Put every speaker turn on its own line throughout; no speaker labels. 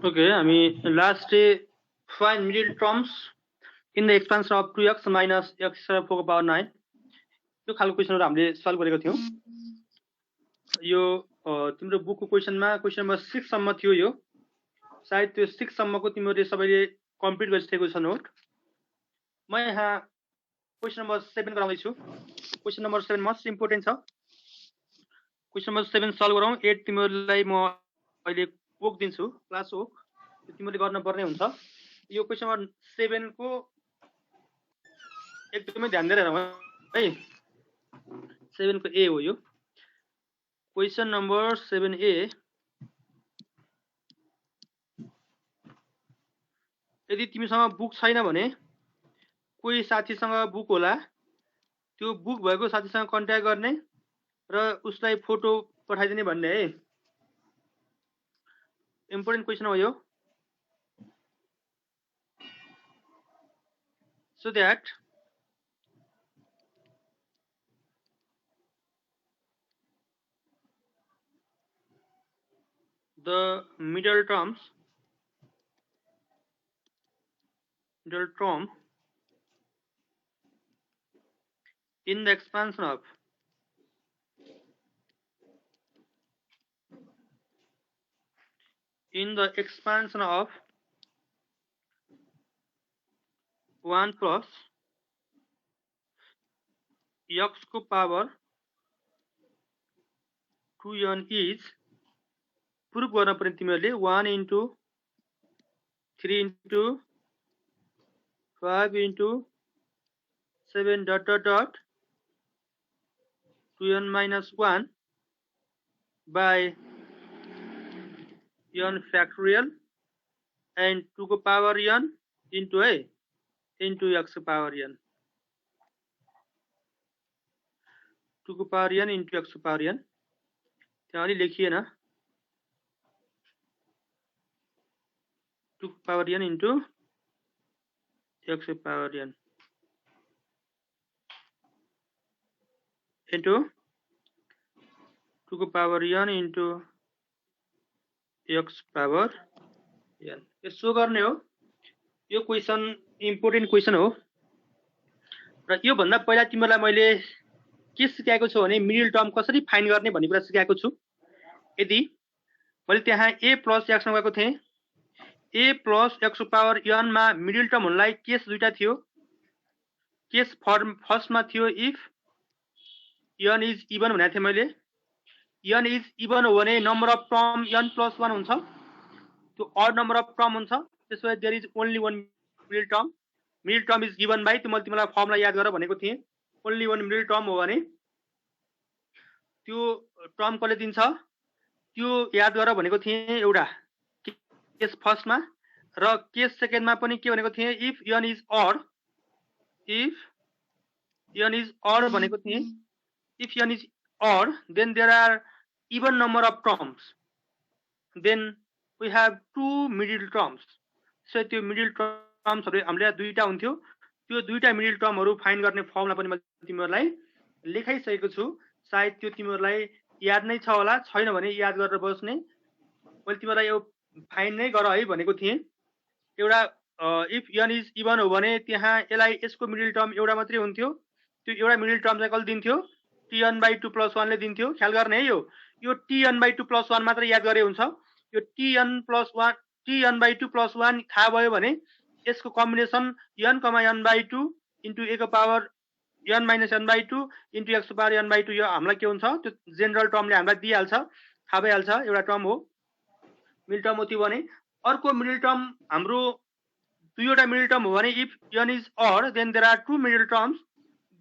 Okay, हामी last day find middle terms in the expansion of 2x minus x to the power 9. यो खालको क्वेशनहरु हामीले solve गरेको थियौं। यो तिम्रो बुकको क्वेशनमा क्वेशन नम्बर 6 सम्म थियो। यो सायद त्यो 6 सम्मको तिमीहरुले सबैले कम्प्लिट गरिसकेको छ नोट। म यहाँ क्वेशन नम्बर 7 गराउँदै छु। क्वेशन नम्बर 7 मोस्ट इम्पोर्टेन्ट छ। क्वेशन नम्बर 7 सल्भ गरौँ। 8 तिमीहरुलाई म अहिले वर्क दिन्छु, क्लास वर्क। तिमीहरुले गर्न पर्ने हुन्छ। यो क्वेशन नम्बर 7 को एकदमै ध्यान दिएर हेरौँ है। 7 को ए हो यो। Question number 7A। यदि तिमीसँग बुक छैन भने कोही साथीसँग बुक होला, त्यो बुक भएको साथीसँग कन्ट्याक्ट गर्ने र उसलाई फोटो पठाइदिने भन्ने है। इम्पोर्टेन्ट क्वेशन हो यो। So that the middle term in the expansion of in the expansion of 1 plus x को power 2n is प्रुफ गर्न पर्ने तिमीहरुले 1 into 3 into 5 into 7 dot dot dot 2n minus 1 by n factorial and 2 को power n into a into x को power n, 2 को power n into x को power n। त्यहाँ अलि लेखिएन, 2 को power n into x को power n into 2 को power n into x power n। यसो गर्ने हो। यो क्वेशन इम्पोर्टेन्ट क्वेशन हो र यो भन्दा पहिला तिमीलाई मैले के सिकाएको छु भने मिडल टर्म कसरी फाइन्ड गर्ने भन्ने कुरा सिकाएको छु। यदि मैले त्यहाँ a plus x लगाएको थिएँ, a plus x को पावर n मा मिडल टर्म हुनलाई केस दुईटा थियो। केस फर्स्ट मा थियो इफ n इज इवन भनेको थिएँ मैले। n इज इवन हो भने number of term n plus 1 हुन्छ, त्यो अड नम्बर अफ टर्म हुन्छ। त्यसैले there is only one middle term. Middle term is given by, त्यो मैले तिमीलाई फर्मुला याद गर भनेको थिएँ। ओन्ली वन मिडल टर्म हो भने त्यो टर्म कसले दिन्छ त्यो याद गर भनेको थिएँ एउटा केस फर्स्टमा। र केस सेकेन्डमा पनि के भनेको थिएँ, if n is odd, if n is odd भनेको थिएँ। If n is odd then there are even number of terms, then we have two middle terms. So त्यो मिडल टर्म्सहरु हामीले दुईटा हुन्थ्यो। त्यो दुईटा मिडल टर्महरु फाइन्ड गर्ने फर्मुला पनि मैले तिमीहरुलाई लेखाइसकेको छु। सायद त्यो तिमीहरुलाई याद नै छ होला, छैन भने याद गरेर बस्ने। मैले तिमीहरुलाई यो फाइन्ड नै गर है भनेको थिएँ। एउटा इफ n इज इवन हो भने त्यहाँ यसलाई यसको मिडल टर्म एउटा मात्रै हुन्थ्यो। त्यो एउटा मिडल टर्म चाहिँ कति दिन्थ्यो, tn/2 + 1 ले दिन्थ्यो। ख्याल गर्ने है, यो tn/2 + 1 मात्र याद गरे हुन्छ। यो tn/2 + 1 थाहा भयो भने यसको combination n, n/2 into a को power n - n/2 into x को पावर n/2 यो हामीलाई के हुन्छ, त्यो जेनरल टर्मले हामीलाई दिइहाल्छ, थाहा भइहाल्छ। एउटा टर्म हो, मिडल टर्म हो त्यो भने। अर्को मिडल टर्म हाम्रो दुईवटा मिडल टर्म हो भने if n is odd then there are two middle terms,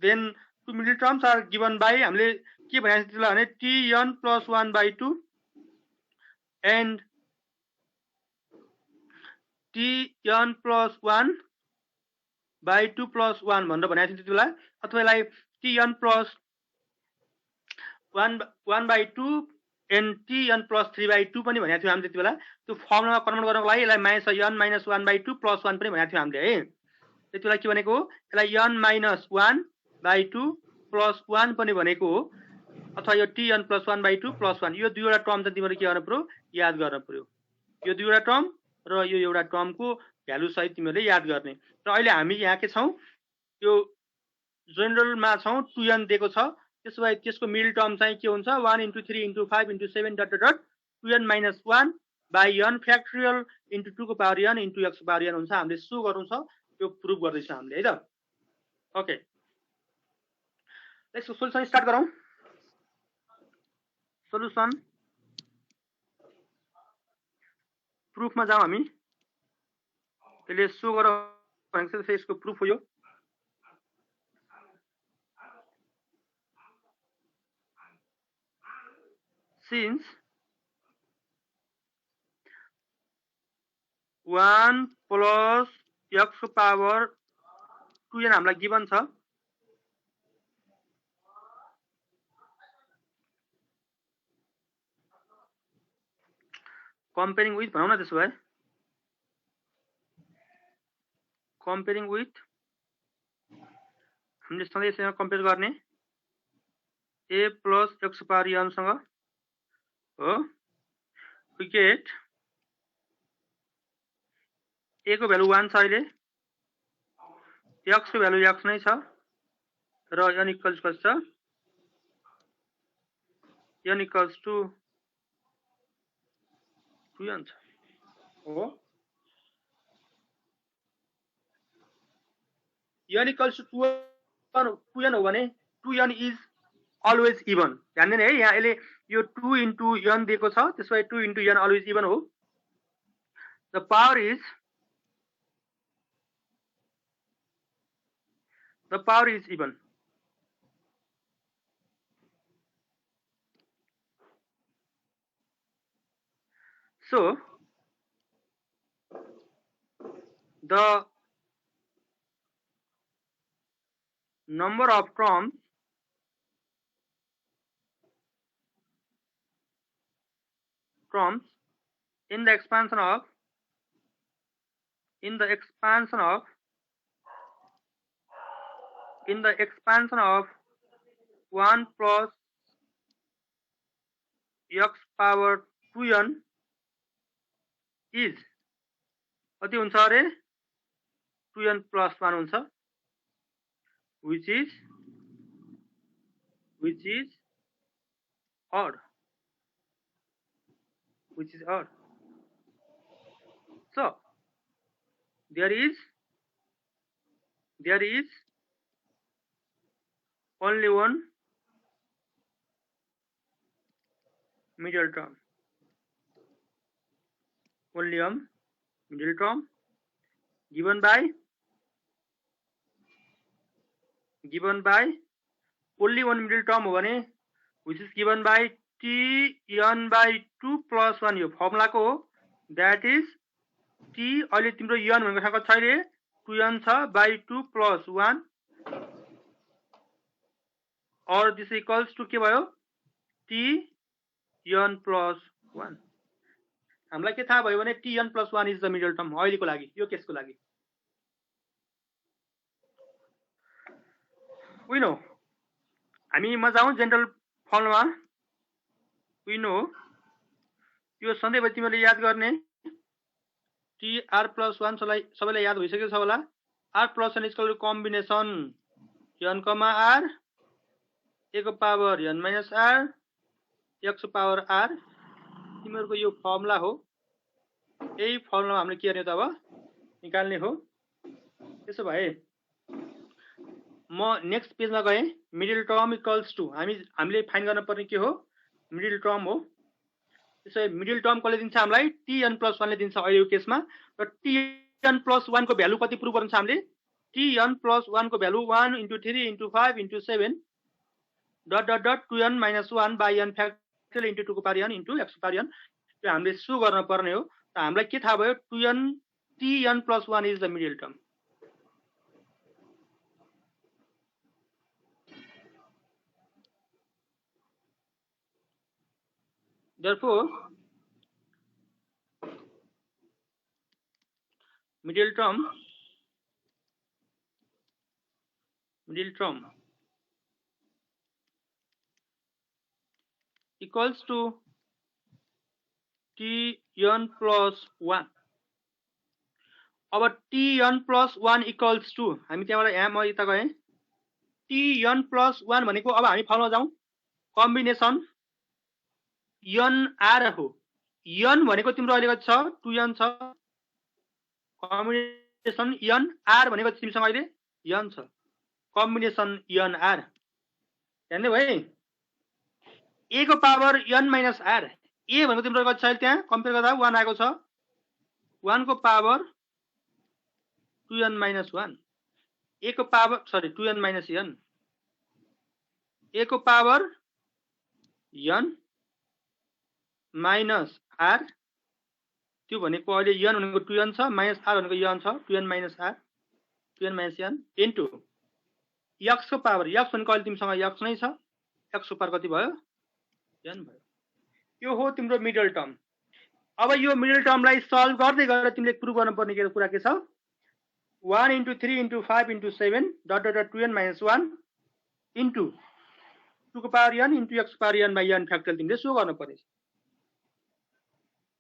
then two middle terms are given by, हामीले के भनेको थियो भने tn + 1/2 and tn + 1/2 + 1 भनेर भनेको थियो त्यतिबेला। अथवा यसलाई tn + 1/2 and tn + 3/2 पनि भनेको थियो हामीले त्यतिबेला। त्यो फर्मुलामा कन्भर्ट गर्नको लागि यसलाई -n - 1/2 + 1 पनि भनेको थियो हामीले है। त्यतिबेला के भनेको हो, यसलाई n - 1/2 + 1 पनि भनेको हो। अथवा यो tn + 1/2 + 1 यो दुईवटा टर्म चाहिँ तिमीहरुले के गर्न पर्यो, याद गर्न पर्यो। यो दुईवटा टर्म र यो एउटा टर्मको भ्यालु सहित तिमीहरूले याद गर्ने। र अहिले हामी यहाँ के छौँ, यो जेनरलमा छौँ, 2n दिएको छ। त्यसो भए त्यसको मिडल टर्म चाहिँ के हुन्छ, 1 × 3 × 5 × 7 dot dot 2n - 1 by n factorial into 2 को पावर n इन्टु x को पावर n हुन्छ। हामीले सो गर्नु छ, यो प्रुभ गर्दैछ हामीले, है त। ओके, यसको सोल्युसन स्टार्ट गरौँ। सोल्युसन प्रुफमा जाउँ हामी। त्यसले सो गरौँ भनेको चाहिँ यसको प्रुफ हो यो। सिन्स 1 प्लस x को पावर 2n हामीलाई गिभन छ, कम्पेयरिङ विथ भनौँ न। त्यसो भए कम्पेयरिङ विथ हामीले सधैँ यससँग कम्पेयर गर्ने a plus x power n सँग हो। वी गेट a को भ्यालु 1 छ, अहिले x को भ्यालु x नै छ, र n इक्वल्स कति छ, n इक्वल्स टु 2n छ हो। n इक्वल्स टु 2n हो भने 2n इज अलवेज इभन। ध्यान दिने है, यहाँ यसले यो 2 इन्टु n दिएको छ, त्यसो भए 2 इन्टु n अलवेज इभन हो। The power is even. So the number of terms in the expansion of 1 plus x power 2n is कति हुन्छ अरे, 2n plus 1 हुन्छ, which is odd. So there is only one middle term. Given by only one middle term हो भने, which is given by Tn by 2 plus 1 यो formula को हो। that is T अहिले तिम्रो n भनेको ठाउँमा छ, अहिले 2n छ by 2 plus 1, or this equals to के भयो, Tn plus 1। हामीलाई के थाहा भयो भने Tn plus 1 is the middle term अहिलेको लागि, यो केसको लागि। We know, हामी म जाउँ जेनरल फर्मुलामा। We know यो सधैँभरि तिमीले याद गर्ने, Tr plus 1 सबैलाई याद भइसकेको छ होला। r plus n equal to combination n, r a को power n minus r x को पावर r। तिमीहरूको यो फर्मुला हो, यही फर्मुलामा हामीले के गर्ने त अब निकाल्ने हो। त्यसो भए म नेक्स्ट पेजमा गएँ। मिडल टर्म इक्वल्स टु हामीले फाइन्ड गर्न पर्ने के हो, मिडल टर्म हो। त्यसो भए मिडल टर्म कसले दिन्छ हामीलाई, Tn plus 1 ले दिन्छ अहिले यो केसमा। र Tn plus 1 को भ्यालु कति प्रुभ गर्नु छ हामीले, Tn plus 1 को value 1 × 3 × 5 × 7 dot dot dot 2n - 1 by n factorial into 2 को पावर n इन्टु x को पावर n। यो हामीले सो गर्न पर्ने हो। त हामीलाई के थाहा भयो, Tn plus 1 is the middle term. Therefore middle term equals to Tn plus 1 अब tn + 1 इक्वल्स टु हामी त्यहाँबाट यहाँ म यता गएँ tn + 1 भनेको अब हामी फर्मुलामा जाउँ कम्बिनेसन nr हो n भनेको तिम्रो अहिले कति छ 2n छ कम्बिनेसन nr भनेको तिमीसँग अहिले n छ कम्बिनेसन nr ध्यान दियौ है a को पावर n - r a भनेको तिम्रो कति छ त्यहाँ कम्पेयर गर्दा 1 आएको छ 1 को पावर 2n - 1 a को power sorry 2n - n a को पावर n माइनस r त्यो भनेको अहिले n भनेको 2n छ माइनस r भनेको n छ 2n - r 2n - n into x को पावर x भनेको अहिले तिमीसँग x नै छ x को पावर कति भयो n भयो यो हो तिम्रो मिडल टर्म अब यो मिडल टर्मलाई सल्भ गर्दै गएर तिमीले प्रुभ गर्नुपर्ने कुरा के छ 1 * 3 * 5 * 7 ... 2n - 1 इन्टु 2 को पावर n इन्टु x को पावर n / n फ्याक्टोरियल तिमीले सो गर्न पर्छ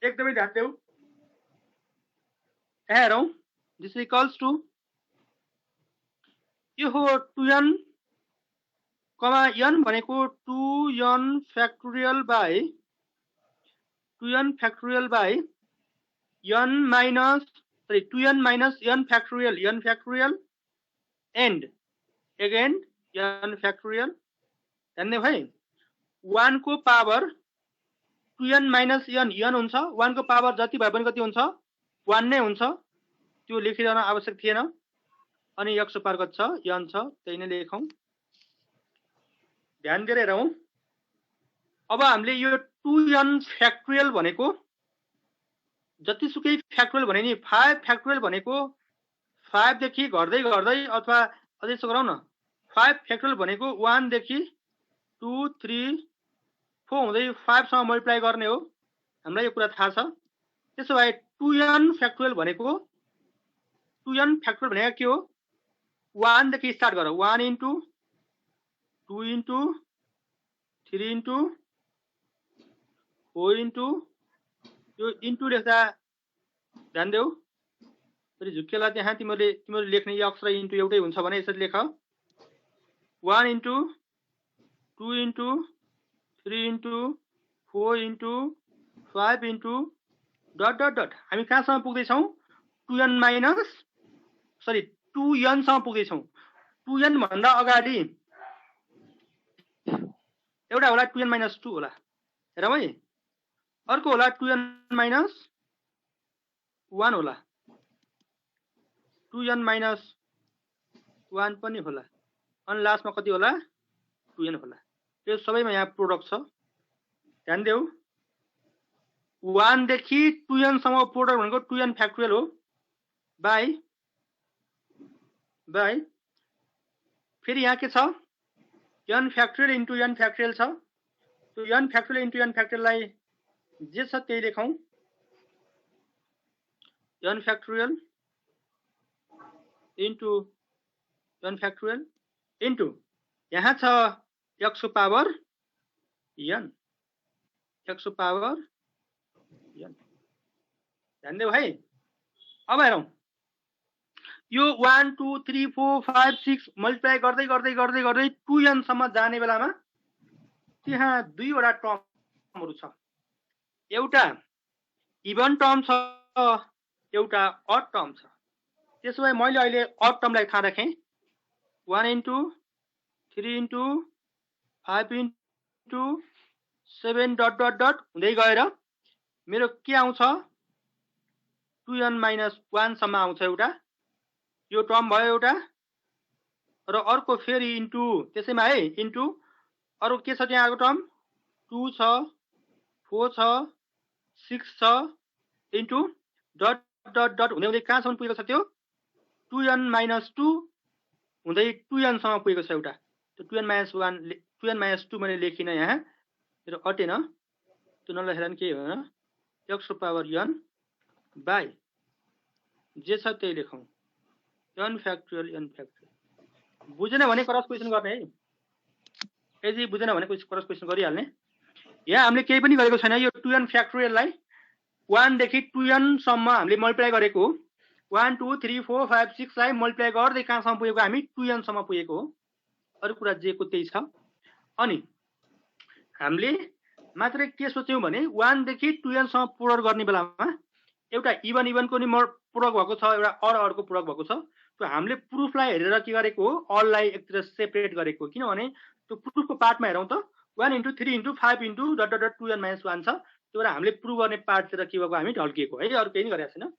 एकदमै ध्यान देऊ यहाँ हेरौँ दिस इक्वल्स टु यो हो 2n n भनेको 2n factorial by 2n factorial by n minus sorry 2n minus n factorial and again n factorial ध्यान दियौ है 1 को पावर 2n माइनस n हुन्छ 1 को पावर जति भए पनि कति हुन्छ 1 नै हुन्छ त्यो लेखिरहन आवश्यक थिएन अनि x को पावर कति छ n छ त्यही नै लेखौं ध्यान दिएर हेरौं अब हामीले यो 2n फ्याक्टोरियल भनेको जतिसुकै फ्याक्टोरियल भने नि 5 फ्याक्टोरियल भनेको 5 देखि घट्दै घट्दै अथवा अझै यसो गरौँ न 5 फ्याक्टोरियल भनेको 1 देखि 2 3 4 हुँदै 5 सँग मल्टिप्लाई गर्ने हो हामीलाई यो कुरा थाहा छ त्यसो भए 2n फ्याक्टोरियल भनेको 2n फ्याक्टोरियल भनेको के हो 1 देखि स्टार्ट गर 1 इन्टु 2 इन्टु 3 इन्टु 4 इन्टु यो इन्टु लेख्दा ध्यान देऊ फेरि झुक्केला त्यहाँ तिमीले लेख्ने यो अक्षर इन्टु एउटै हुन्छ भने यसरी लेख 1 into 2 into 3 into 4 into 5 into ... हामी कहाँसम्म पुग्दैछौँ 2n माइनस सरी 2n सम्म पुग्दैछौँ 2n भन्दा अगाडि एउटा होला 2n - 2 होला हेरौँ है अर्को होला 2n - 1 होला 2n - 1 पनि होला अनि लास्टमा कति होला 2n होला यो सबैमा यहाँ प्रोडक्ट छ ध्यान देऊ 1 देखि 2n सम्म प्रोडक्ट भनेको 2n फ्याक्टोरियल हो बाइ फेरि यहाँ के छ n factorial into n factorial छ त्यो n फ्याक्टोरियल इन्टु n फ्याक्टोरियललाई जे छ त्यही लेखौं n factorial into n factorial into यहाँ छ x को पावर n x को पावर n ध्यान देऊ है अब हेरौं यो 1 2 3 4 5 6 मल्टिप्लाई गर्दै गर्दै गर्दै गर्दै 2n सम्म जाने बेलामा त्यहाँ दुईवटा टर्महरु छ एउटा इभन टर्म छ एउटा अड टर्म छ त्यसो भए मैले अहिले अड टर्मलाई थाहा राखे 1 इन्टु 3 इन्टु 5 इन्टु 7 ... हुँदै गएर मेरो के आउँछ 2n - 1 सम्म आउँछ एउटा यो टर्म भयो एउटा र अर्को फेरि इन्टु त्यसैमा है इन्टु अरु के छ त्यहाँ अर्को टर्म 2 छ 4 छ 6 छ इन्टु ... हुँदै हुँदै कहाँसम्म पुगेको छ त्यो 2n - 2 हुँदै 2n सम्म पुगेको छ एउटा त्यो 2n - 1 2n - 2 मैले लेखिन यहाँ मेरो अटेन त्यो नलेखेर के हो न x को पावर n बाइ जे छ त्यही लेखौं n फ्याक्टोरियल बुझेन भने क्रस क्वेशन गर्ने है यदि बुझेन भने क्रस क्वेशन गरिहाल्ने यहाँ हामीले केही पनि गरेको छैन यो 2n फ्याक्टोरियललाई 1 देखि 2n सम्म हामीले मल्टिप्लाई गरेको 1 2 3 4 5 6 लाई मल्टिप्लाई गर्दै कहाँसम्म पुगेको हामी 2n सम्म पुगेको हो। अरु कुरा जे को त्यही छ। अनि हामीले मात्र के सोच्यौं भने 1 देखि 2n सम्म पूरक गर्ने बेलामा एउटा इभन इभनको नि पूरक भएको छ, एउटा अड को पूरक भएको छ। त्यो हामीले प्रुफलाई हेरेर के गरेको हो, अललाई एकतिर सेपरेट गरेको हो। किनभने त्यो प्रुफको पार्टमा हेरौं त 1 * 3 * 5 * डट डट डट 2n - 1 छ। त्यो भएर हामीले प्रुफ गर्ने पार्टतिर के भएको हामी ढल्किएको है, अरु केही नि गरेको छैन।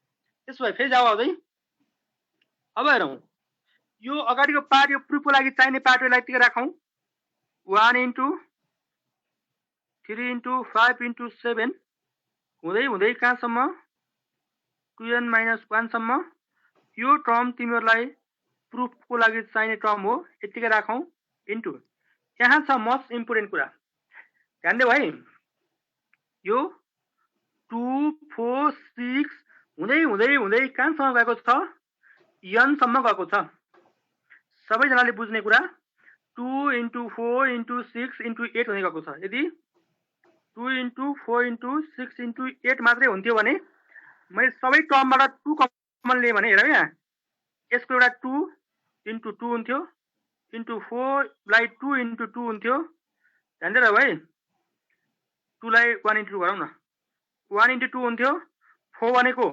त्यसो भए फेरि जाऊ आउँदै अब हेरौं यो अगाडिको पार्ट, यो प्रुफको लागि चाहिने पार्टलाई यतिकै राखौं। 1 * 3 * 5 * 7 हुँदै हुँदै कहाँसम्म 2n - 1 सम्म यो टर्म तिमीहरुलाई प्रुफको लागि चाहिने टर्म हो, यतिकै राखौं इन्टु यहाँ छ मोस्ट इम्पोर्टेन्ट कुरा, ध्यान देऊ है। यो 2 4 6 हुँदै हुँदै हुँदै कहाँसम्म गएको छ, n सम्म गएको छ। सबैजनाले बुझ्ने कुरा 2 * 4 * 6 * 8 हुँदै गएको छ। यदि 2 * 4 * 6 * 8 मात्रै हुन्थ्यो भने मैले सबै टर्मबाट 2 कमन लिए भने हेर यहाँ यसको एउटा 2 * 2 हुन्थ्यो इन्टु 4 लाई 2 * 2 हुन्थ्यो। ध्यान दिएर है, 2 लाई 1 * 2 गरौँ न, 1 * 2 हुन्थ्यो, 4 भनेको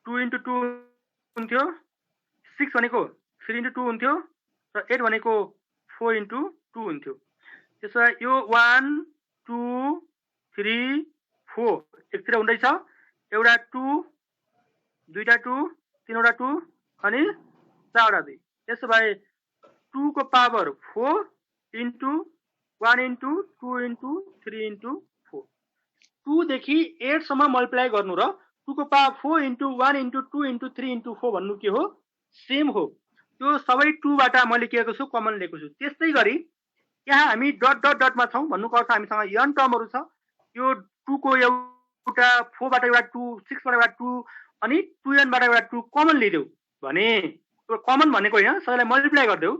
2 * 2 हुन्थ्यो, 6 भनेको 3 * 2 हुन्थ्यो र 8 भनेको 4 * 2 हुन्थ्यो। त्यसो भए यो 1 2 3 4 एकतिर हुँदैछ, एउटा 2 दुईटा 2 तीनवटा 2 अनि चारवटा 2। त्यसो भए 2 को power 4 into 1 into 2 into 3 into 4। 2 देखि 8 सम्म मल्टिप्लाई गर्नु र 2 को power 4 into 1 into 2 into 3 into 4 भन्नु के हो, सेम हो। त्यो सबै 2 बाट मैले के गरेको छु, कमन लिएको छु। त्यस्तै गरी यहाँ हामी डट डट डटमा छौं भन्नुको अर्थ हामीसँग n टर्महरु छ। यो 2 को एउटा 4 बाट एउटा 2, 6 बाट एउटा 2 अनि 2n बाट एउटा 2 कमन लिदेऊ भने, त्यो कमन भनेको हैन, सबैलाई मल्टिप्लाई गर्देऊ।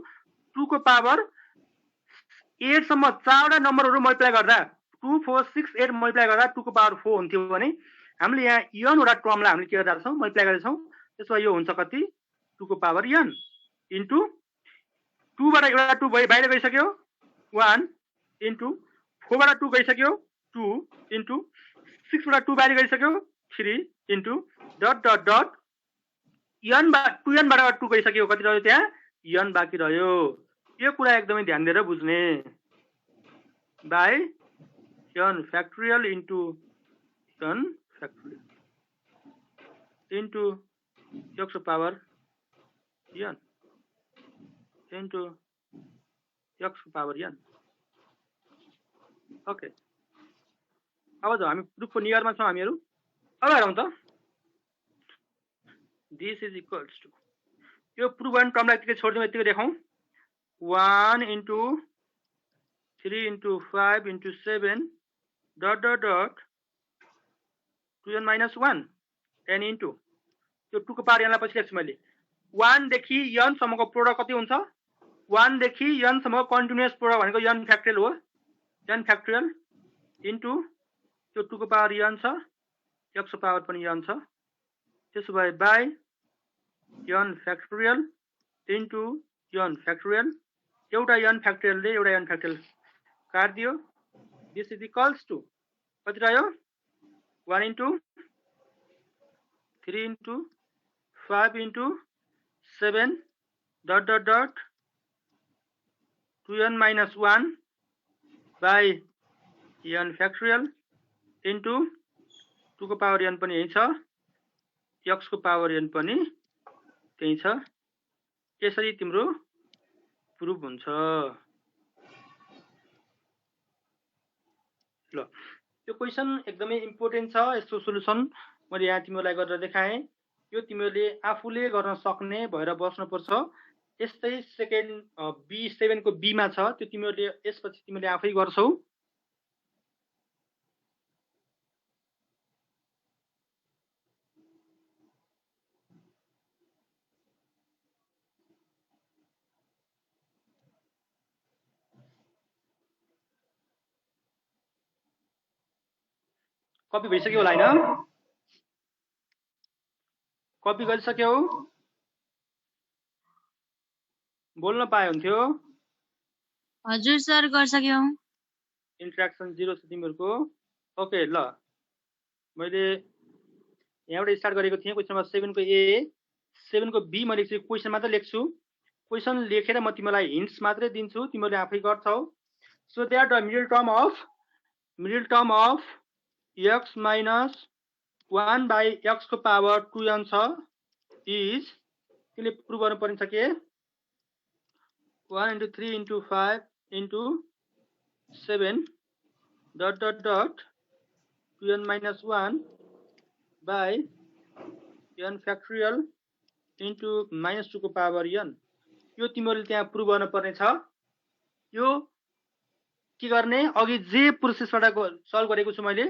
2 को पावर 8 सम्म चारवटा नम्बरहरु मल्टिप्लाई गर्दा 2 4 6 8 मल्टिप्लाई गर्दा 2 को पावर 4 हुन्थ्यो भने हामीले यहाँ n वटा टर्मलाई हामीले के गरेका छौं, मल्टिप्लाई गरेका छौं। त्यसो यो हुन्छ कति, 2 को पावर n इन्टु 2 बाट एउटा 2 बाहिर गइसक्यो 1 इन्टु 4 बाट 2 गइसक्यो 2 इन्टु 6 बाट 2 बाहिर गइसक्यो 3 into dot dot dot n 2n बाट 2 गइसक्यो, कति रह्यो त्यहाँ, n बाँकी रह्यो। यो कुरा एकदमै ध्यान दिएर बुझ्ने। By n factorial into n factorial into x power n into x power n। Okay, अब जाऊ हामी प्रुफको नियरमा छौं हामीहरु। अब हेरौं त, दिस इज इक्वल्स टु यो प्रुफ गर्ने टर्मलाई यतिकै छोड्दिउँ, यतिकै देखाउँ। 1 into 3 into 5 into 7 dot dot dot 2n - 1 n into यो 2 को पावर n लाई पछि लेख्छु मैले। 1 देखि n सम्मको प्रोडक्ट कति हुन्छ, 1 देखि n सम्मको कन्टिन्युअस प्रोडक्ट भनेको n फ्याक्टोरियल हो, n फ्याक्टोरियल इन्टु यो 2 को पावर n छ, x को पावर पनि n छ। त्यसो भए by n factorial into n factorial, एउटा n फ्याक्टोरियलले एउटा n फ्याक्टोरियल काट्दियो। दिस इज इक्वल्स टु कति रह्यो, 1 into 3 into 5 into 7 dot dot dot 2n - 1 by n factorial into 2 को पावर n पनि यही छ, x को पावर n पनि त्यही छ। यसरी तिम्रो प्रुफ हुन्छ। ल, यो क्वेशन एकदमै इम्पोर्टेन्ट छ। यसको सोलुसन मैले यहाँ तिमीहरुलाई गरेर देखाएँ। यो तिमीहरुले आफूले गर्न सक्ने भएर बस्नुपर्छ। यस्तै सेकेन्ड B7 को B मा छ, त्यो तिमीहरुले यसपछि तिमीले आफै गर्छौ। कपी भइसक्यो होला हैन, कपी गरिसक्यौ? बोल्न पाए हुन्थ्यो।
हजुर सर गरिसक्यौ।
इन्ट्र्याक्सन 0 छ तिमीहरूको। ओके ल मैले यहाँबाट स्टार्ट गरेको थिएँ क्वेसन नम्बर 7 को ए 7 को बी मैले क्वेसन मात्र लेख्छु। क्वेसन लेखेर म तिमीलाई हिन्ट्स मात्रै दिन्छु, तिमीले आफै गर्छौ। So that the middle term of x minus 1 by x को पावर 2n छ इज तिमीले प्रुभ गर्नु परिन्छ के 1 into 3 into 5 into 7 dot dot dot 2n minus 1 by n factorial into minus 2 को पावर n। यो तिमीहरूले त्यहाँ प्रुभ गर्न पर्ने छ। यो के गर्ने अघि जे प्रोसेसबाट सल्भ गरेको छु मैले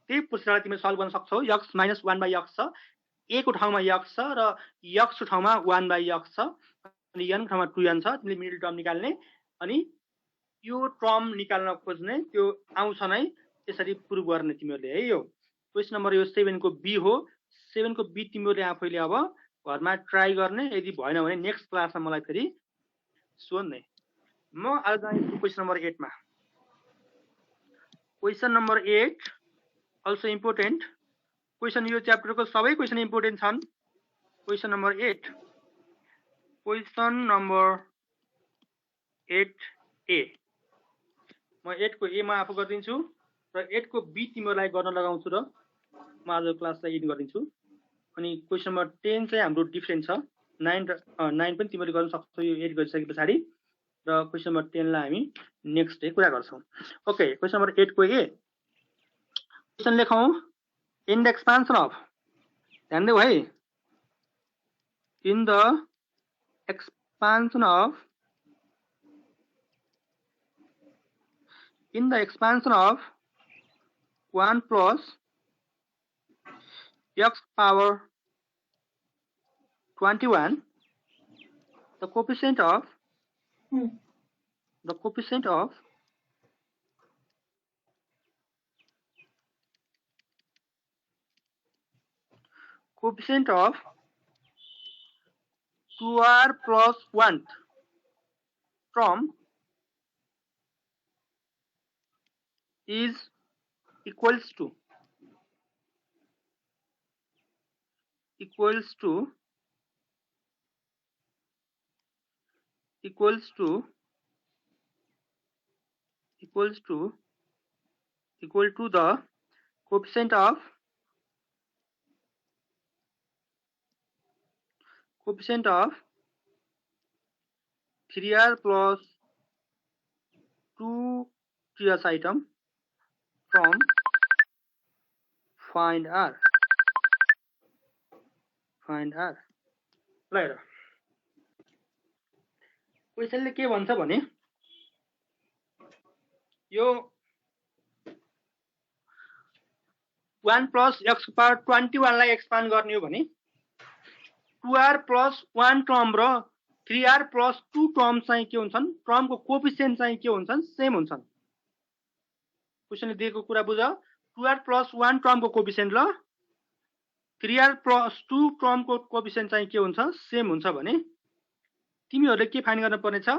त्यही प्रोसेसबाट तिमीले सल्भ गर्न सक्छौ। x minus 1 by x छ, a को ठाउँमा x छ र x को ठाउँमा 1 by x छ अनि n को ठाउँमा 2n छ। तिमीले मिडल टर्म निकाल्ने अनि यो टर्म निकाल्न खोज्ने, त्यो आउँछ नै त्यसरी प्रुभ गर्ने तिमीहरूले है। यो क्वेसन नम्बर यो 7 को बी हो। 7 को बी तिमीहरूले आफैले अब घरमा ट्राई गर्ने, यदि भएन भने नेक्स्ट क्लासमा मलाई फेरि सोध्ने। म आज जान्छु क्वेसन नम्बर 8 मा। Question number 8 also important question. यो च्याप्टरको सबै क्वेसन इम्पोर्टेन्ट छन्। क्वेसन नम्बर 8 क्वेसन नम्बर 8 ए म 8 को ए मा आफू गरिदिन्छु र 8 को बी तिमीहरूलाई गर्न लगाउँछु र म आज क्लासलाई एन्ड गरिदिन्छु। अनि क्वेसन नम्बर 10 चाहिँ हाम्रो डिफरेन्ट छ। 9 पनि तिमीहरूले गर्न सक्छौ यो 8 गरिसके पछाडि र क्वेसन नम्बर 10 लाई हामी नेक्स्ट डे कुरा गर्छौं। ओके क्वेसन नम्बर 8 को ए क्वेसन लेखौं। इन द एक्सपान्सन अफ, ध्यान देऊ है, in the expansion of of 1 plus x power 21, the coefficient of coefficient of 2r plus 1 term is equals to the coefficient of 3r plus 2 previous item from find r। ल हेर क्वेसनले के भन्छ भने यो 1 plus x power 21 लाई expand गर्ने हो भने 2r plus 1 टर्म र 3r plus 2 टर्म चाहिँ के हुन्छन्, टर्मको कोएफिसिएन्ट चाहिँ के हुन्छन्, सेम हुन्छन्। क्वेसनले दिएको कुरा बुझ। 2r plus 1 टर्मको कोएफिसिएन्ट र 3r plus 2 टर्मको कोएफिसिएन्ट चाहिँ के हुन्छ, सेम हुन्छ भने तिमीहरूले के फाइन्ड गर्न पर्ने छ,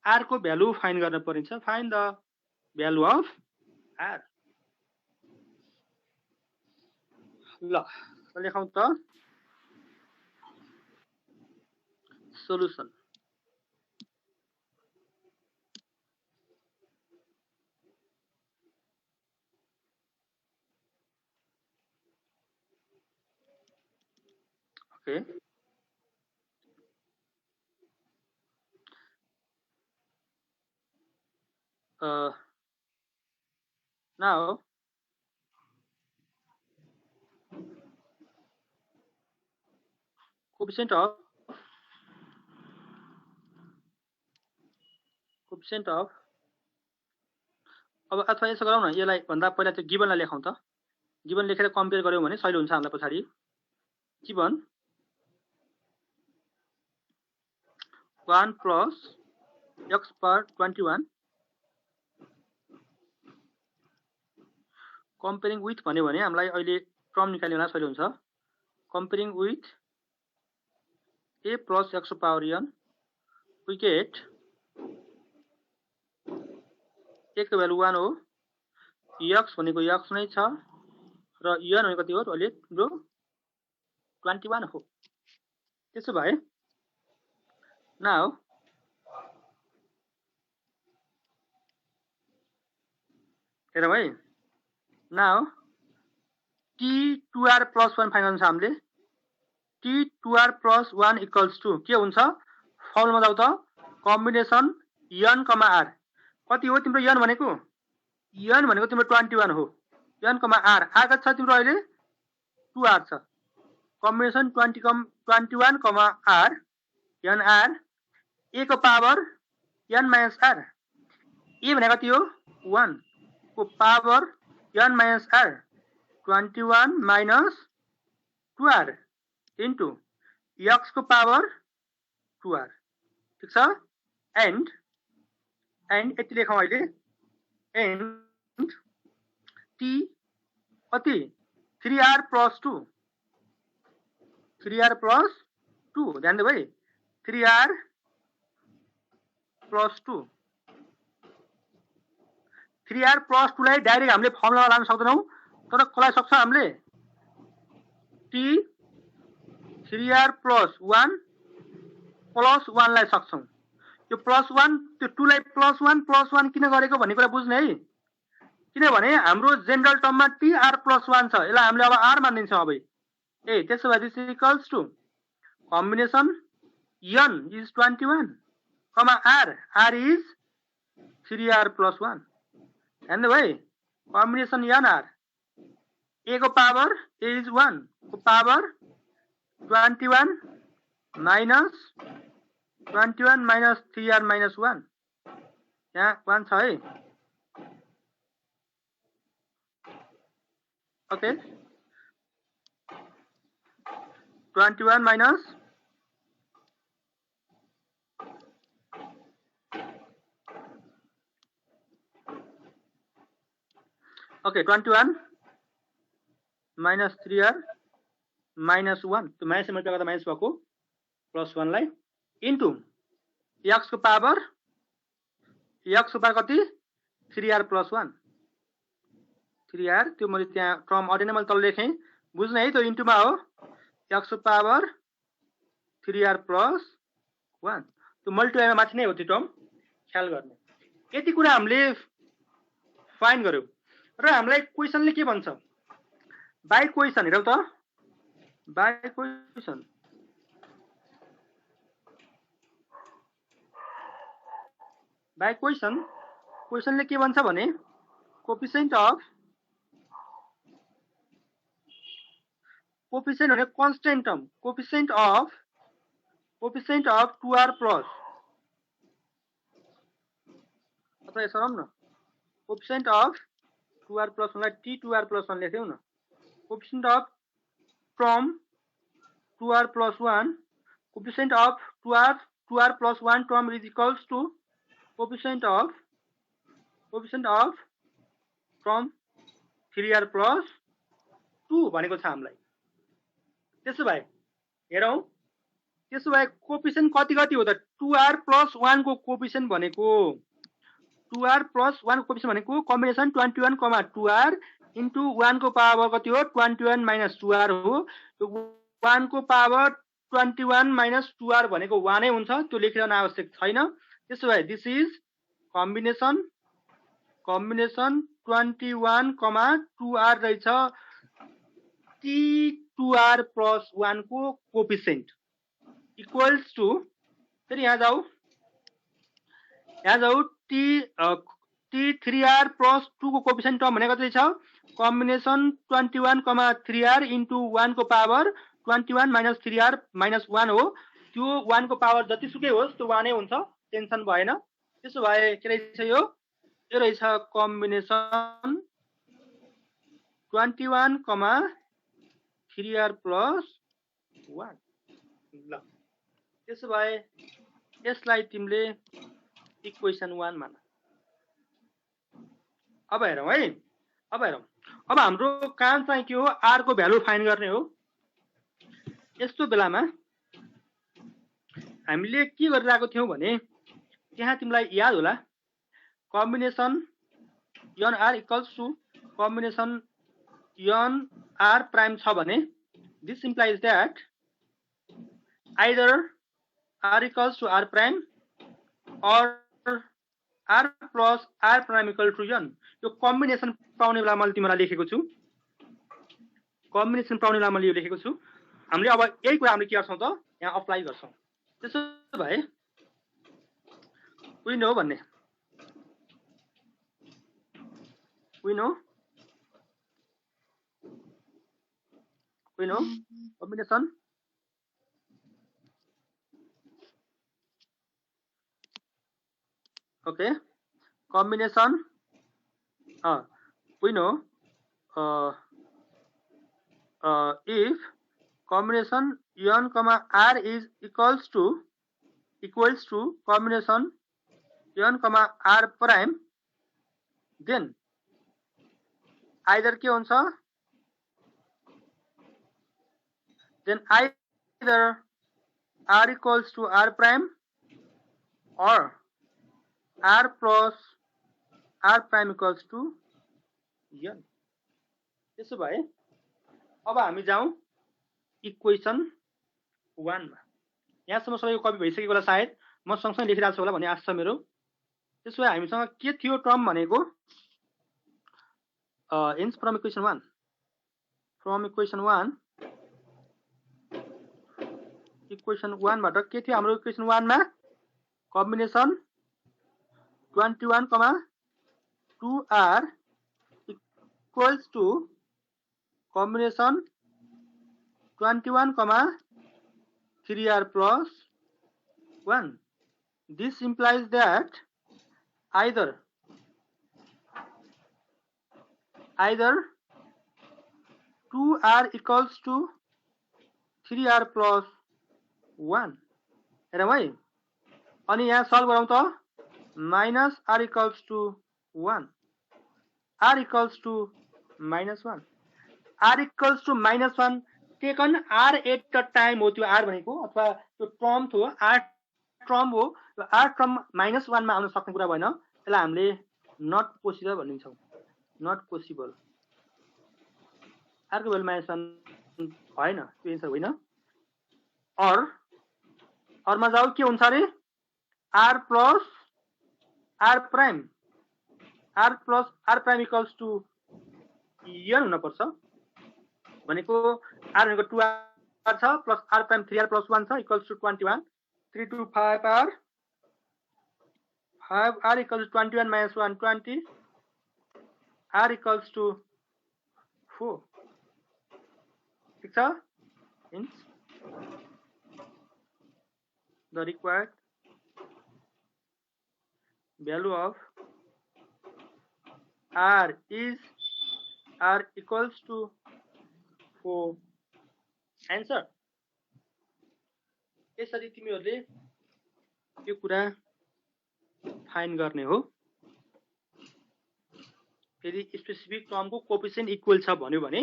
r को भ्यालु फाइन्ड गर्न पर्ने छ। Find the value of r। ल लेखौं त solution. Okay now coefficient of अब अथवा यसो गरौँ न, यसलाई भन्दा पहिला त्यो गिभनलाई लेखौं त। गिभन लेखेर कम्पेयर गर्यौं भने सजिलो हुन्छ हामीलाई पछाडि। Given 1 plus x power 21 comparing with भन्यो भने हामीलाई अहिले टर्म निकाल्न सजिलो हुन्छ। comparing with a plus x to power n, we get a को भ्यालु 1 हो, x भनेको x नै छ र n भनेको कति हो अहिले तिम्रो 21 हो। त्यसो भए now हेरौँ है, now t2r plus 1 फाइन्ड गर्नु छ हामीले। t2r plus 1 equals to के हुन्छ फर्मुलामा जाऊ त, कम्बिनेसन n, r कति हो तिम्रो n भनेको तिम्रो 21 हो, n, r कति छ तिम्रो अहिले 2r छ, कम्बिनेसन 21, r nr a को power n minus r, a भनेको कति हो 1 को power n minus r 21 minus 2r into x को पावर 2r, ठीक छ। एन्ड यति लेखौँ अहिले, एन्ड t कति 3r प्लस 2, 3r प्लस 2 ध्यान दिऊ है, 3r प्लस 2, 3r प्लस 2 लाई डाइरेक्ट हामीले फर्मुलामा लान सक्दैनौँ, तर कसलाई सक्छ हामीले t 3r प्लस 1 लाई सक्छौं। यो प्लस 1 त्यो 2 लाई प्लस 1 किन गरेको भन्ने कुरा बुझ्ने है, किनभने हाम्रो जेनरल टर्ममा tr प्लस 1 छ, यसलाई हामीले अब r मानिदिन्छौँ अब। त्यसो भए this equals to combination n is 21 r is 3r plus 1 and by combination n r a को पावर a इज 1 को पावर 21 माइनस 3r माइनस 1, यहाँ 1 छ है, okay 21 minus okay 21 minus 3r minus 1, त्यो माइनस मल्टिप्लाई गर्दा minus भएको plus 1 लाई into x को पावर कति 3r प्लस 1, 3r त्यो मैले त्यहाँ टर्म अडिनै मैले तल लेखेँ, बुझ्ने है, त्यो इन्टुमा हो x को पावर 3r प्लस 1, त्यो मल्टिप्लाईमा माथि नै हो त्यो टर्म, ख्याल गर्ने। यति कुरा हामीले फाइन्ड गर्यौं र हामीलाई क्वेशनले के भन्छ, बाइ क्वेशन हेरौँ त, बाइ क्वेशन क्वेशनले के भन्छ भने कोफिसिएन्ट भने constant term, coefficient of 2r plus, अथवा यसो गरौँ न, कोफिसिएन्ट अफ 2r प्लस 1 लाई t2r प्लस 1 लेख्यौँ न, coefficient of from 2r plus 1, coefficient of 2r plus 1 term is equals to coefficient of from 3r plus 2 भनेको छ हामीलाई। त्यसो भए हेरौँ, त्यसो भए कोफिसिएन्ट कति हो त, 2r प्लस 1 को कोफिसिएन्ट भनेको 2r प्लस 1 को कोफिसिएन्ट भनेको कम्बिनेसन 21, 2r इन्टु 1 को पावर कति हो 21 माइनस 2r हो, 1 को पावर 21 माइनस 2r भनेको 1 नै हुन्छ, त्यो लेखिरहन आवश्यक छैन। त्यसो भए दिस इज कम्बिनेसन 21, 2r रहेछ t2r प्लस 1 को कोफिसिएन्ट इक्वल्स टु, फेरि यहाँ जाऊ t3r प्लस 2 को कोफिसिएन्ट टर्म भनेको कति छ, कम्बिनेसन 21, 3r इन्टु 1 को पावर 21 माइनस 3r माइनस 1 हो, त्यो 1 को पावर जतिसुकै होस् त्यो 1 नै हुन्छ, टेन्सन भएन। त्यसो भए के रहेछ यो रहेछ कम्बिनेसन 21, 3r प्लस 1। ल त्यसो भए यसलाई तिमीले इक्वेसन 1 मान। अब हेरौँ है, अब हाम्रो काम चाहिँ के हो, r को भ्यालु फाइन्ड गर्ने हो। यस्तो बेलामा हामीले के गरिरहेको थियौं भने त्यहाँ तिमीलाई याद होला combination n r equals to combination n r prime छ भने this implies that either r equals to r prime or r plus r prime equal to n। यो कम्बिनेसन पाउने बेला मैले तिमीलाई लेखेको छु, कम्बिनेसन पाउने बेला मैले यो लेखेको छु। हामीले अब यही कुरा हामीले के गर्छौं त यहाँ अप्लाई गर्छौं। त्यसो भए we know भन्ने we know combination okay combination we know if combination n comma r is equals to combination n comma r prime then either के हुन्छ then either r equals to r prime or r plus r prime equals to n। त्यसो भए अब हामी जाउँ equation 1 मा। यहाँसम्म सबैको कपी भइसकेको होला सायद, म सँगसँगै लेखिरहेको छु होला भन्ने आशा छ मेरो। त्यसो भए हामीसँग के थियो टर्म भनेको ins फ्रम इक्वेसन 1 इक्वेसन 1 बाट के थियो हाम्रो इक्वेसन 1 मा combination 21, 2r equals to combination 21, 3r plus 1. This implies that either 2r equals to 3r plus 1 हेरौँ है। अनि यहाँ सल्भ गरौँ त minus r equals to 1 r equals to -1 r equals to -1 taken r at the time हो त्यो r भनेको, अथवा त्यो टर्म थियो r टर्म हो। र r टर्म -1 मा आउन सक्ने कुरा भएन, त्यसलाई हामीले नट पोसिबल भनिन्छौँ। नट पोसिबल r को भ्यालु -1 भएन, त्यो एन्सर होइन। अरमा जाऊ के हुन्छ अरे r plus r prime equals to n हुन पर्छ भनेको r भनेको 2r छ plus r prime 3r plus 1 छ equals to 21 3 2 5r 5r equals 21 minus 1 20 r equals to 4 ठीक छ। Hence the required value of r is r equals to 4 answer। यसरी तिमीहरूले यो कुरा फाइन्ड गर्ने हो। यदि स्पेसिफिक टर्मको कोएफिसिएन्ट इक्वल छ भन्यो भने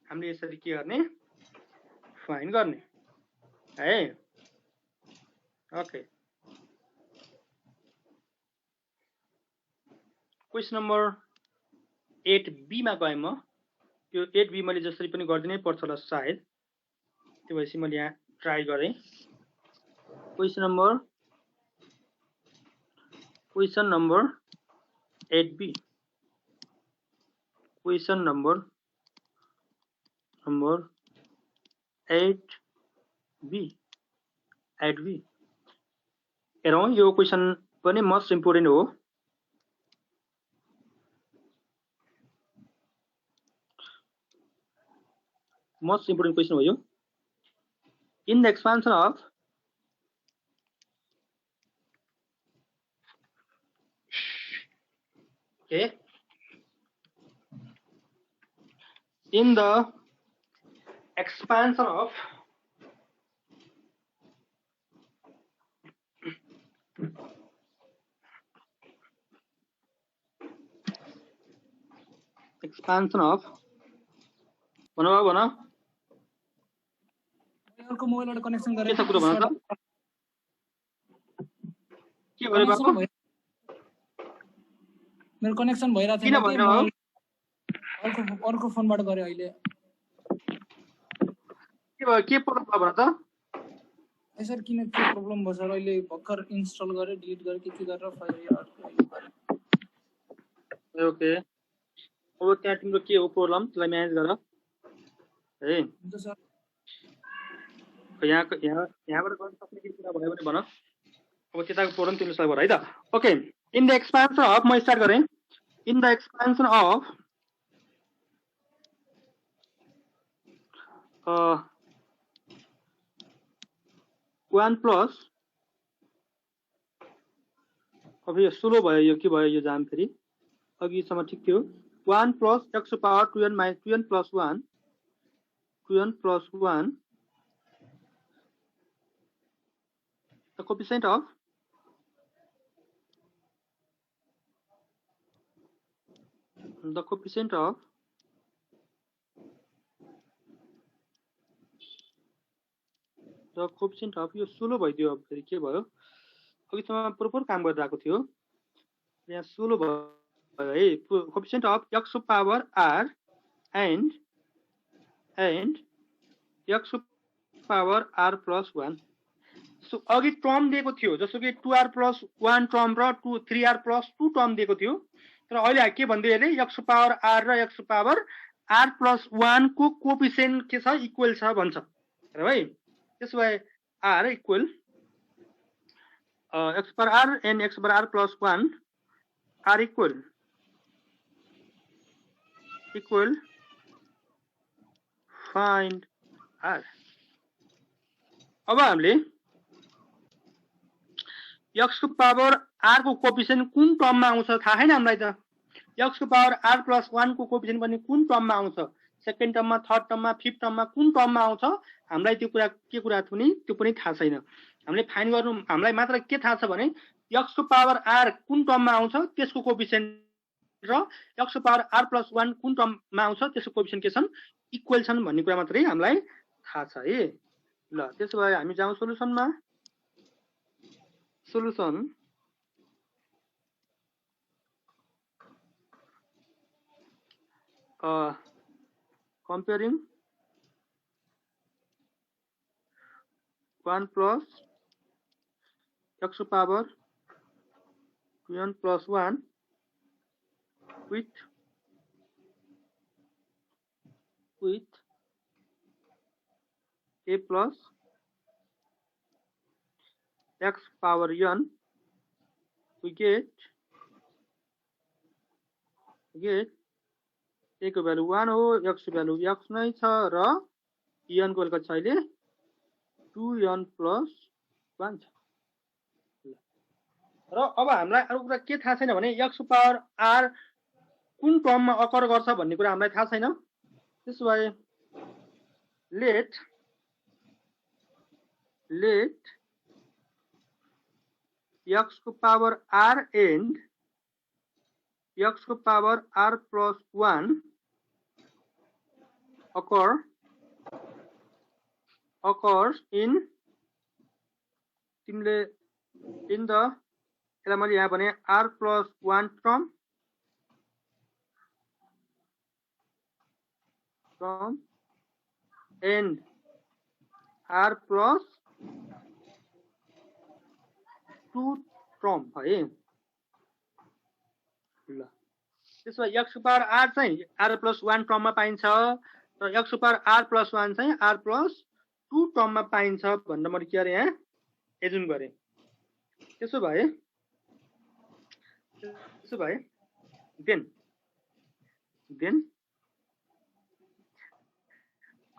हामीले यसरी के गर्ने फाइन्ड गर्ने है। ओके क्वेशन नम्बर 8b मा गएँ म। यो 8b मैले जसरी पनि गर्दिनै पर्छ होला सायद, त्यो भएपछि मैले यहाँ ट्राई गरेँ। Question number 8b question number 8b हेरौँ। यो क्वेशन पनि मोस्ट इम्पोर्टेन्ट हो। मोस्ट इम्पोर्टेन्ट क्वेशन हो यो। In the expansion of in the expansion of भन
मोबाइलबाट कनेक्सन
के
गरेर
छ कुरो भन त के भयो बाबु
मेरो कनेक्सन भइरा
किन
थिएन
भएन
कि
बाबु
अर्को फोनबाट गरे अहिले
के भयो के प्रब्लम भयो भन त
सर किन के प्रब्लम भयो सर अहिले भर्खर इन्स्टल गरे डिलिट गरे के गरेर फाइल
ओके अब त्यहाँ तिम्रो के हो प्रब्लम त्यसलाई म्यानेज गर है
हुन्छ सर
यहाँबाट गर्न सक्ने के कुरा भयो भने भन अब त्यताको प्रब्लम तिमीले सल्भ गर है त okay in the expansion of म स्टार्ट गरेँ in the expansion of 1 plus अब यो स्लो भयो यो के भयो यो जाम फेरि अघिसम्म ठिक थियो 1 plus x power 2n minus 2n plus 1 the coefficient of यो स्लो भइदियो अब फेरि के भयो अघिसम्म प्रोपर काम गरिरहेको थियो यहाँ स्लो भयो है coefficient of x power r and x power r plus 1 so अघि टर्म दिएको थियो जस्तो कि 2r plus 1 टर्म र 3r plus 2 टर्म दिएको थियो तर अहिले के भन्दै अरे x पावर r र x पावर r plus 1 को कोएफिसिएन्ट के छ इक्वल छ भन्छ र भाइ त्यसो भए r equal x power r and x power r plus 1 are equal find r अब हामीले x को पावर r को कोएफिसिएन्ट कुन टर्ममा आउँछ थाहा छैन हामीलाई त x को पावर r plus 1 को कोएफिसिएन्ट पनि कुन टर्ममा आउँछ सेकेन्ड टर्ममा थर्ड टर्ममा फिफ्थ टर्ममा कुन टर्ममा आउँछ हामीलाई त्यो कुरा के कुरा त्यो पनि थाहा छैन हामीले फाइन्ड गर्नु हामीलाई मात्र के थाहा छ भने x को पावर r कुन टर्ममा आउँछ त्यसको कोएफिसिएन्ट र x को पावर r plus 1 कुन टर्ममा आउँछ त्यसको कोएफिसिएन्ट के छन् इक्वल छन् भन्ने कुरा मात्रै हामीलाई थाहा छ है ल त्यसो भए हामी जाउँ सोलुसनमा solution comparing 1 plus x power 2n plus 1 with a plus x power n we get a को भ्यालु 1 हो x को भ्यालु x नै छ र n को भ्यालु छ अहिले 2n plus 1 छ र अब हामीलाई अरु कुरा के थाहा छैन भने x पावर r कुन टर्ममा अकर गर्छ भन्ने कुरा हामीलाई थाहा छैन त्यसो भए लेट x को पावर r and x को power r plus 1 occurs in the यसलाई मैले यहाँ भने r plus 1 term and r plus 2 term है ल त्यसो भए x पावर r चाहिँ r plus 1 टर्ममा पाइन्छ र x पावर r plus 1 चाहिँ r plus 2 टर्ममा पाइन्छ भनेर मैले के गरे यहाँ एजुम गरे त्यसो भए देन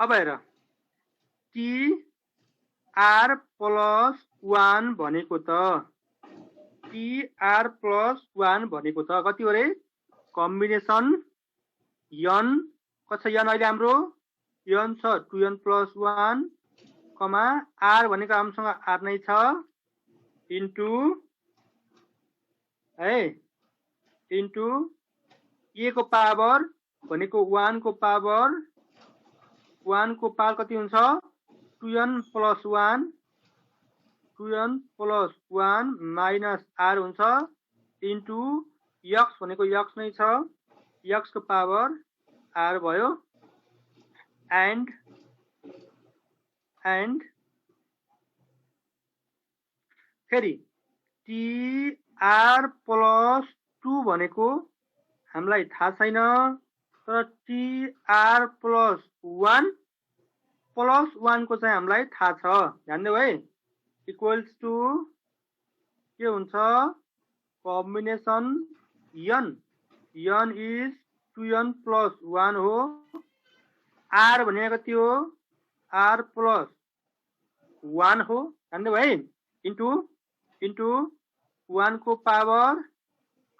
अब हेर t r plus 1 भनेको त tr plus 1 भनेको त कति हो रे कम्बिनेसन n कति छ n अहिले हाम्रो n छ 2n plus 1 कमा r भनेको हामीसँग r नै छ इन्टु है इन्टु a को पावर भनेको 1 को पावर कति हुन्छ 2n plus 1 minus r हुन्छ इन्टु x भनेको x नै छ x को पावर r भयो and फेरि tr plus 2 भनेको हामीलाई थाहा छैन तर tr plus 1 को चाहिँ हामीलाई थाहा छ ध्यान दिऊ है इक्वल्स टु के हुन्छ combination n is 2n plus 1 हो r भनेको त्यो r plus 1 हो ध्यान दिऊ है इन्टु 1 को power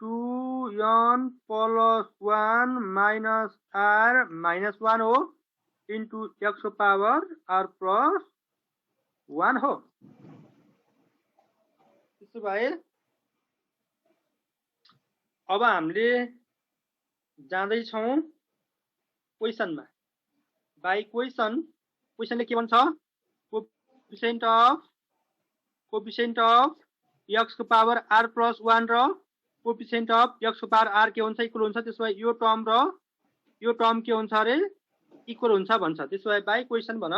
2n plus 1 minus r minus 1 हो इन्टु x को पावर r plus 1 हो त्यसो भए अब हामीले जाँदै छौं क्वेशनमा बाइ क्वेशनले के भन्छ कोएफिसिएन्ट अफ x को पावर r plus 1 र कोएफिसिएन्ट अफ x को पावर r के हुन्छ इक्वल हुन्छ त्यसो भए यो टर्म र यो टर्म के हुन्छ अरे इक्वल हुन्छ भन्छ त्यसो भए बाइ क्वेशन भन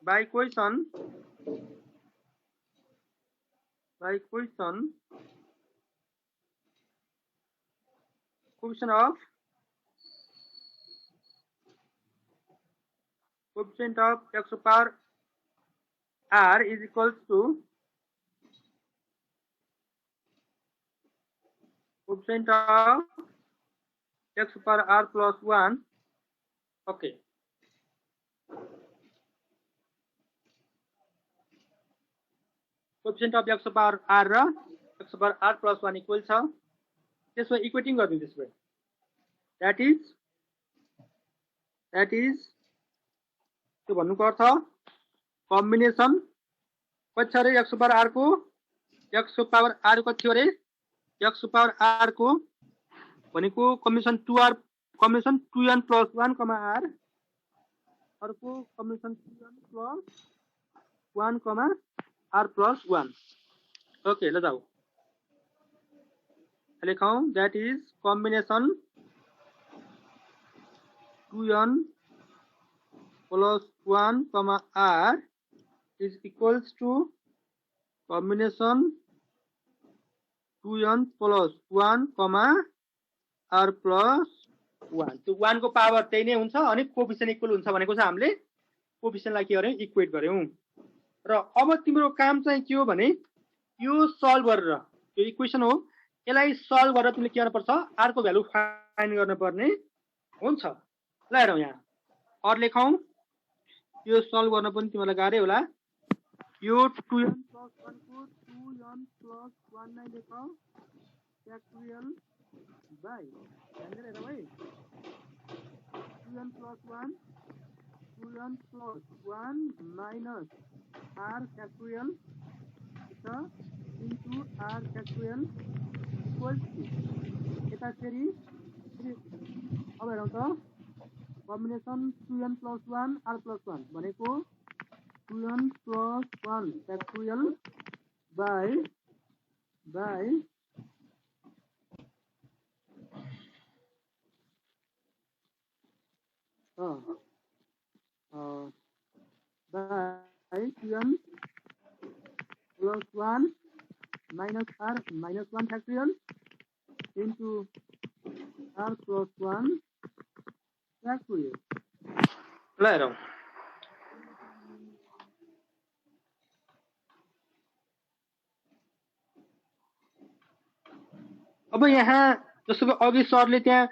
by question coefficient of x to power r is equals to coefficient of x to power r plus 1 okay coefficient of x to power r र x to power r plus 1 equal छ त्यसो equating गर्दिनु त्यसो भए that is त्यो भन्नुको अर्थ combination कति छ रे x to power r को x to power r कति थियो रे x to power r को भनेको कम्बिनेसन 2n plus 1 r अर्को combination 2n plus 1 r plus 1 okay ल जाऊ लेखौं that is combination 2n plus 1 r is equals to combination 2n plus 1 r plus 1 त्यो 1 को पावर त्यही नै हुन्छ अनि कोएफिसिएन्ट इक्वल हुन्छ भनेको छ हामीले कोएफिसिएन्टलाई के गर्यौं इक्वेट गर्यौं र अब तिम्रो काम चाहिँ के हो भने यो सल्भ गरेर यो इक्वेसन हो यसलाई सल्भ गरेर तिमीले के गर्नुपर्छ r को भ्यालु फाइन्ड गर्नुपर्ने हुन्छ ल हेरौं यहाँ अर लेखौं यो सल्भ गर्न पनि तिमीलाई गाह्रै होला यो 2n plus 1 को 2n plus 1 नै लेखौ फ्याक्टोरियल बाइ ध्यान दिएर हेरौ है 2n plus 1 minus r factorial into r factorial equals to यता फेरि अब हेरौं त combination 2n plus 1 r plus 1 भनेको 2n plus 1 factorial by by 2n plus 1 minus r minus 1 factorial into r plus 1 factorial ल हेरौं अब यहाँ जस्तो कि अघि सरले त्यहाँ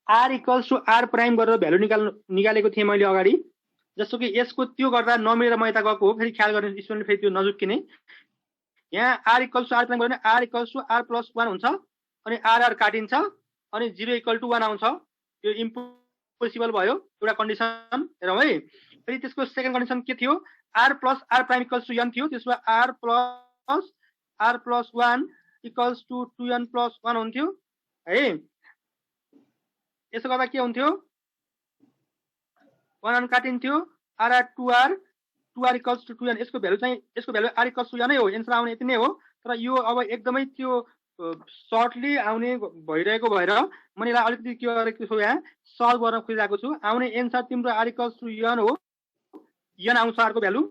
r equals to r prime गरेर भ्यालु निकालेको थिएँ मैले अगाडि जस्तो कि यसको त्यो गर्दा नमिलेर म यता गएको हो फेरि ख्याल गर्ने स्टुडेन्ट फेरि त्यो नजुक्किने यहाँ r equals to r prime गर्ने r equals to r plus 1 हुन्छ अनि r काटिन्छ अनि 0 इक्वल टु 1 आउँछ यो इम्पोसिबल भयो एउटा कन्डिसन हेरौं है फेरि त्यसको सेकेन्ड कन्डिसन के थियो r plus r prime equals to n थियो त्यसो भए r plus 1 equals to 2n plus 1 हुन्थ्यो है यसो गर्दा के हुन्थ्यो 1 काटिन्थ्यो r r 2r 2r equals to 2n यसको भ्यालु चाहिँ यसको value r equals to n नै हो एन्सर आउने यति नै हो तर यो अब एकदमै त्यो सर्टली आउने भइरहेको भएर मैले यसलाई अलिकति के गरेको छु यहाँ सल्भ गर्न खोजिरहेको छु आउने एन्सर तिम्रो r equals to n हो n आउँछ r को भ्यालु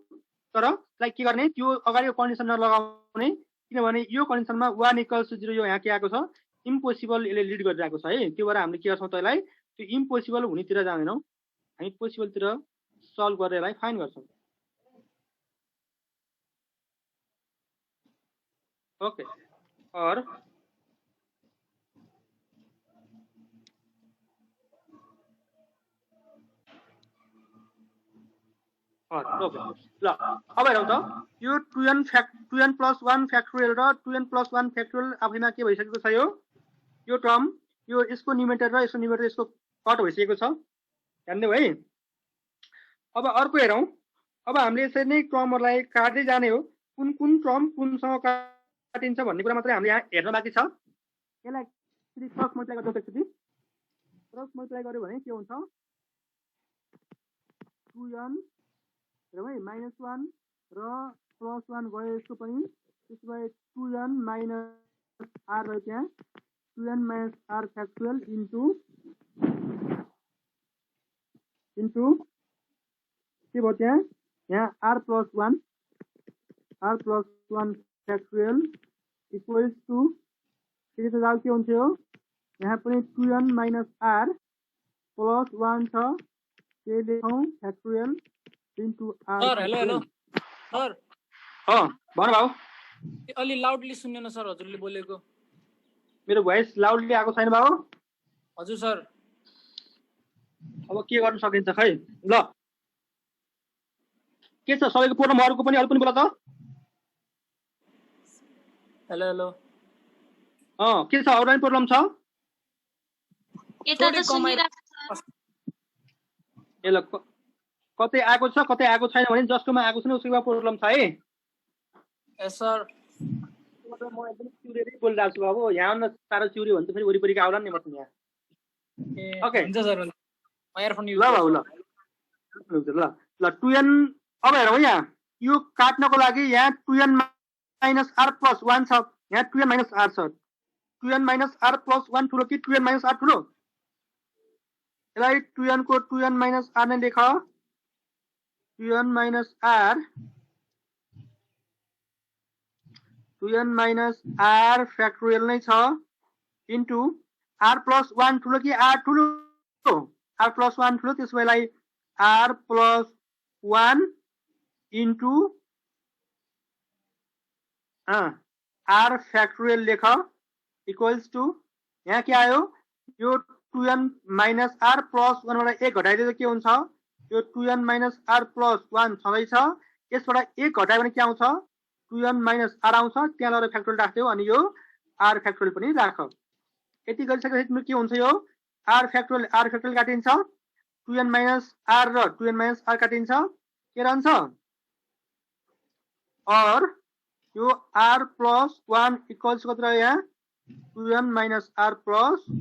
तर लाइक के गर्ने त्यो अगाडिको कन्डिसन नलगाउने किनभने यो कन्डिसनमा 1 equals to 0 यो यहाँ के आएको छ इम्पोसिबल यसले लिड गरिरहेको छ है त्यो भएर हामीले के गर्छौं त्यसलाई त्यो इम्पोसिबल हुनेतिर जाँदैनौं हामी पोसिबल तिर सल्भ गरेर यसलाई फाइन्ड गर्छौं ओके और ल अब हेरौँ त यो 2n plus 1 फ्याक्टोरियल र 2n plus 1 फ्याक्टोरियल आफैमा के भइसकेको छ यो टर्म यो यसको न्युमेरेटर र यसको न्युमेरेटर यसको कट भइसकेको छ ध्यान दिऊ है अब अर्को हेरौँ अब हामीले यसरी नै टर्महरुलाई काट्दै जाने हो कुन कुन टर्म कुनसँग काटिन्छ भन्ने कुरा मात्रै हामीले यहाँ हेर्न बाँकी छ यसलाई क्रस मल्टिप्लाई गर्दा एकचोटी क्रस मल्टिप्लाई गर्यो भने के हुन्छ 2n र भाइ -1 र +1 गयो यसको पनि त्यसो भए 2n माइनस r रह्यो त्यहाँ 2n minus r factorial into के भयो त्यहाँ यहाँ r plus 1 factorial equals to फेरि त जाऊ के हुन्थ्यो यहाँ पनि 2n माइनस r प्लस 1 छ के लेखौं factorial into r
sir hello hello sir
भन भाउ
अलि लाउडली सुन्दैन सर हजुरले बोलेको
मेरो भोइस लाउडली आएको छैन भाउ
हजुर सर
अब के गर्न सकिन्छ खै ल के छ सबैको प्रोब्लम अरुको पनि अरु पनि बोला त
हेलो हेलो
के छ अरु पनि प्रोब्लम छ
यता त सुनिरहेको छ
ए ल कतै आएको छ कतै आएको छैन भने जसकोमा आएको छैन उसकोमा प्रोब्लम छ है
यस सर
मतलब म एकदम चिउरेरै बोलिरहेको छु अब यहाँ न सारो चिउरे भन्छ फेरि वरिपरिको आउला नि मसँग यहाँ ओके
हुन्छ सर म इयरफोन युज
ल भाउ ल 2n अब हेरौँ यहाँ यो काट्नको लागि यहाँ 2n माइनस r प्लस 1 छ यहाँ 2n माइनस r छ 2n माइनस r प्लस 1 ठुलो कि 2n माइनस r ठुलो यसलाई 2n को 2n माइनस r नै लेख 2n minus r 2n minus r factorial नै छ इन्टु r प्लस 1 ठुलो कि r ठुलो r प्लस 1 ठुलो त्यसो भएलाई r plus 1 into r factorial लेख इक्वल्स टु यहाँ के आयो यो 2n माइनस r प्लस 1 बाट 1 घटाइदिँदा के हुन्छ यो 2n माइनस r प्लस 1 छँदैछ यसबाट 1 घटायो भने के आउँछ 2n माइनस r आउँछ त्यहाँ लगेर फ्याक्टोरियल राख्दियो अनि यो r फ्याक्टोरियल पनि राख यति गरिसकेपछि तिम्रो के हुन्छ यो r फ्याक्टोरियल काटिन्छ 2n माइनस r र 2n माइनस r काटिन्छ के रहन्छ और यो r प्लस 1 इक्वल्स कति रह्यो यहाँ 2n माइनस r प्लस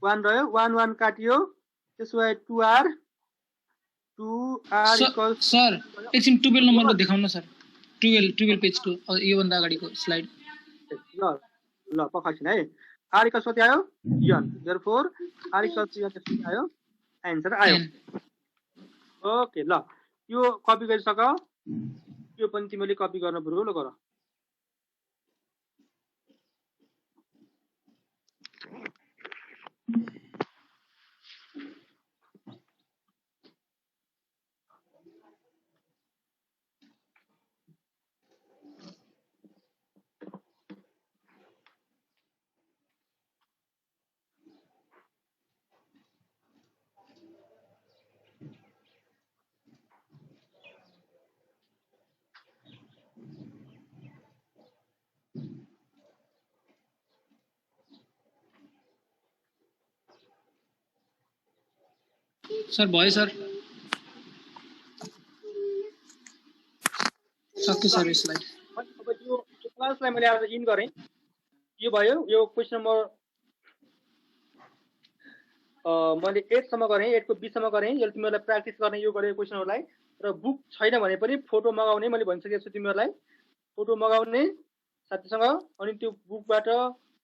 1 रह्यो 1 1 काटियो त्यसो भए 2r इक्वल्स
सर एकछिन 12 नम्बरको देखाउन सर 12 पेजको यो भन्दा अगाडिको स्लाइड
ल ल पखाइछिन है r इक्वल्स कति आयो n therefore r equals n त्यसपछि आयो आन्सर आयो ओके ल यो कपी गरिसक यो पनि तिमीले कपी गर्न पर्यो ल गर
सर भयो सर सक्यो सर स्लाइड
अब यो क्लासलाई मैले आज इन गरे यो भयो यो क्वेशन नम्बर मैले 8 सम्म गरेँ, 8 को 20 सम्म गरेँ। यसले तिमीहरूलाई प्र्याक्टिस गर्ने यो गरेको क्वेसनहरूलाई। र बुक छैन भने पनि फोटो मगाउने, मैले भनिसकेको छु तिमीहरूलाई। फोटो मगाउने साथीसँग, अनि त्यो बुकबाट